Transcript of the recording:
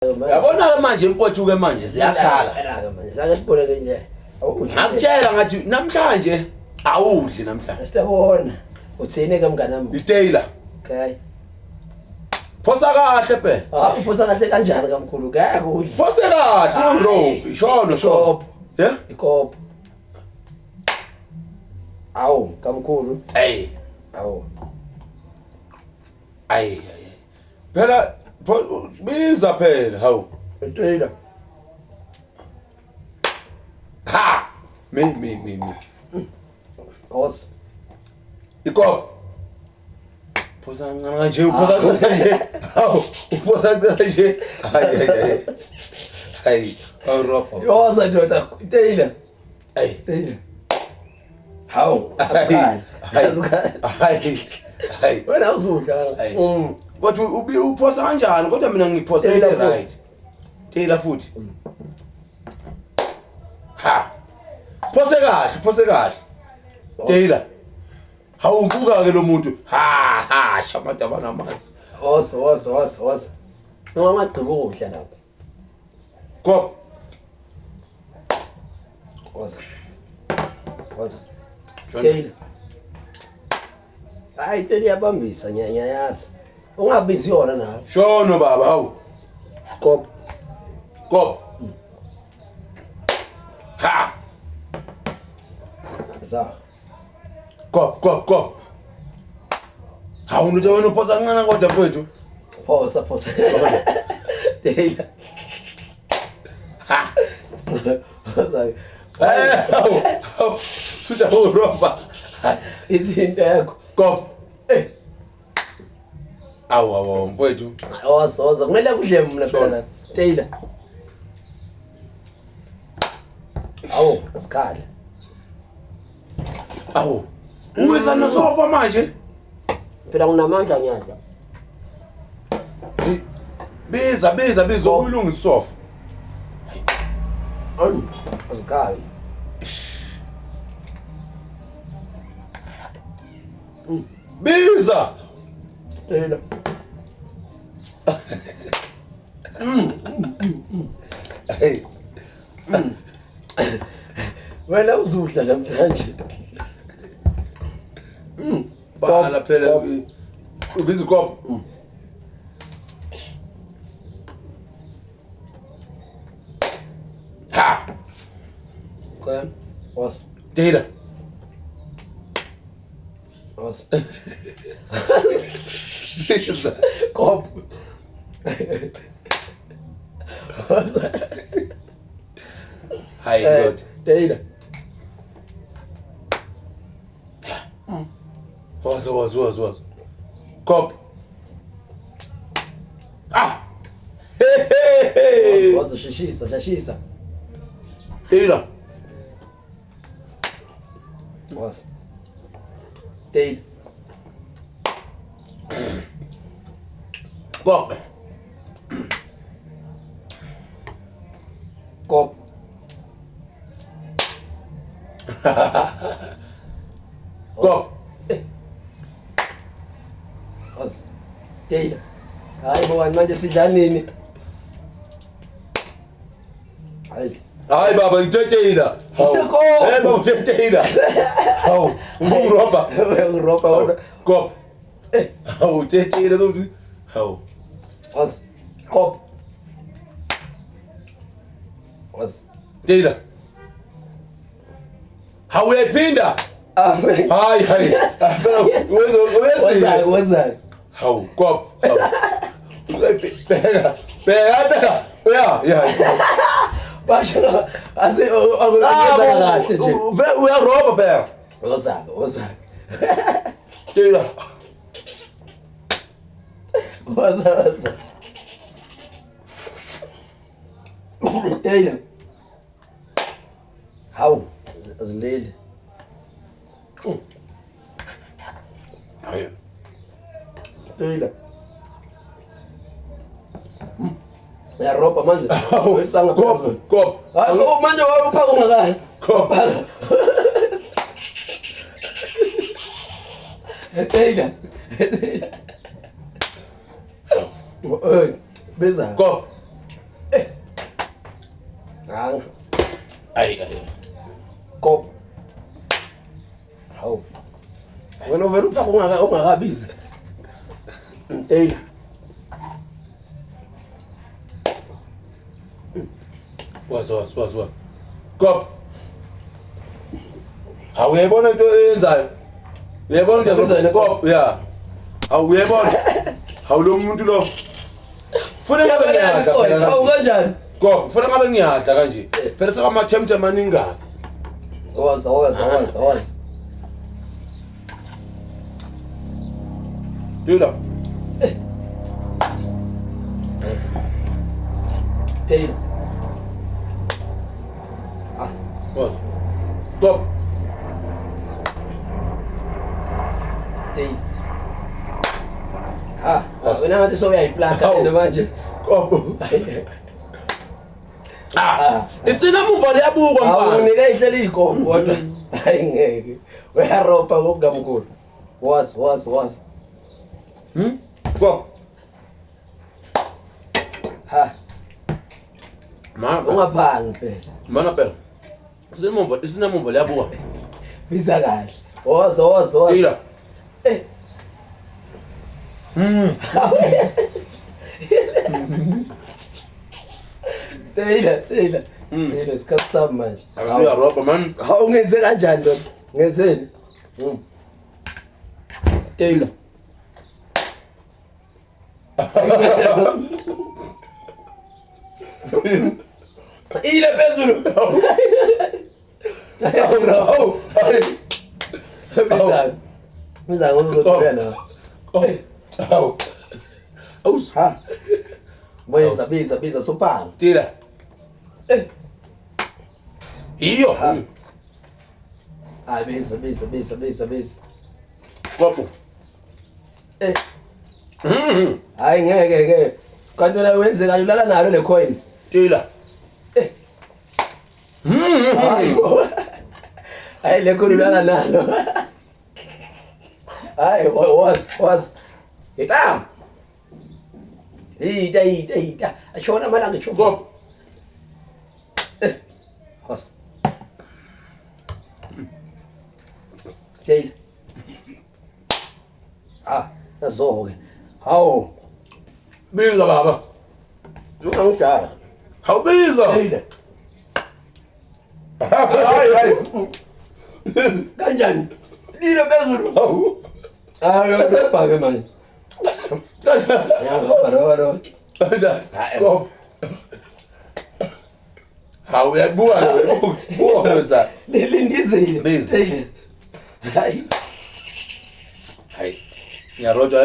Yabona manje impothu ke manje ziyakhala. Ke manje sake sibone ke nje. Ngakutshela ngathi namhlanje awudli namhlanje. Siyabona. Uthini ke mngane wami? iTaylor. Okay. Phosa kahle phela. Uphosa kahle kanjani kamkhulu? Ngeke udle. Phose kahle bro. Shono shono. Yeah? Ikopo. Awu kamkhulu. Hey. Awu. Ay. Phela biza phela hawu. iTaylor. Ha. Me. Os. Ikopo. Phosa nje uphosa nje. Hawu, uphosa nje. Ay. Hey, Europa. Yoza ndoda iTaylor. Hey, iTaylor. Hawu, asikali. Hey. Wena uzudla. Kodwa uphosa kanjani? Kodwa mina ngiphosa right. Taylor futhi. Ha. Phose kahle. Taylor. Hawumbuka ke lo muntu. Ha, shamata bana manzi. Os. Ungagqiba ukudla lapha. Kop. Os. John. Taylor. Hayi Taylor iyabambisa ngiyayazi. Ungabizi yona nawe. Shono baba, hawu. Kop. Ha. Za. Kop. Hawu nje wena uphosa kancane kodwa mfethu. Phosa. Taylor. Ha. Hawu. Hawu. Suja Europa. Ithinto yakho. Kop. Awu mfethu. Oza kumele kudle mina phela. Taylor. Awu, asikhala. Awu. Uwisa nosofa manje. Phela nginamandla nyanja. Biza ukulungisa isofa. Asikhala. Biza. Taylor. Hey. Wena uzudla namhlanje. Bala phela ubiza ikopo. Ha. Okay. Os. Taylor. Biza. Kop. Hi good. Taylor. Was. Kop. Ah. Hey. Os shishisa. Taylor. Os. Taylor. Kop. Kop. Kop. Os. Taylor. Hayi bo manje sidla nini? Hayi baba ngithetela. Baba ngithetela. Hawu, ngumroba. Uropa. Kop. Hawu ngithetela lo. Hawu. Os. Kop. Os. Taylor. Hawu uyaphinda. Hayi. Wenzani? Hawu, kop. Bheka. Yeah. Basho ase akuyenza kahle nje. Uyaroba bheka. Wozaka. Taylor. Waza. Taylor. Hawu, azilele. Hayi. Taylor. Ya ropa manje. Wesanga phezulu. Kop. Hayi manje wayophaka ungakayi. Kop. Taylor. Beza. Kop. Hang. Ay. Kop. Hawu. Wena uvela uphaka ungakabizi. Taylor. Was. Kop. Awuyebona into eyenzayo. Uyebona nje kop, yeah. Awuyebona. Awulo muntu lo. Funa ngabe ngiyada. Hawu kanjani? Kop, funa ngabe ngiyada kanje. Phela sekama tempt amaningi kabi. Waza. Dila. Yes. Taylor. Was. Kop. Taylor. Wena ngathi soyayiplaka le manje. Kop. Isinamumva liyabukwa mfana. Awunika ihleli ikhombo kodwa hayi ngeke. Uyaropa ngokugamkhulu. Was. Kop. Ungaphangi phela. Mana phela. Isinamumva liyabukwa. Biza kahle. Was. Dila. Taylor. Taylor isikhathi sami manje. Akuyaropa man. Hawu ngenze kanjani lo? Ngenzeni? Taylor. Ile phezulu. Biza ngokuzophela. Ha. Biza sopanga. Dila. Iyo. Hayi biza. Kop. Hayi ngeke. Kanti wena wenze kanye ulala nalo le coin. Dila. Hayi le coin ulala nalo. Hayi was. Ita. Ita. Ashona malanga chufu. Kop. Was. Taylor. Nazo-ke. Hawu. Biza baba. Ungangijala. Hawubiza. Taylor. Hayi. Kanjani? Lile phezulu. Hawu. Uyabhaka manje. Yangapha. Kop. Hawu yabuka. Buka. Lindizile. Biza. Taylor. Hayi. Hayi. Ngiyaroja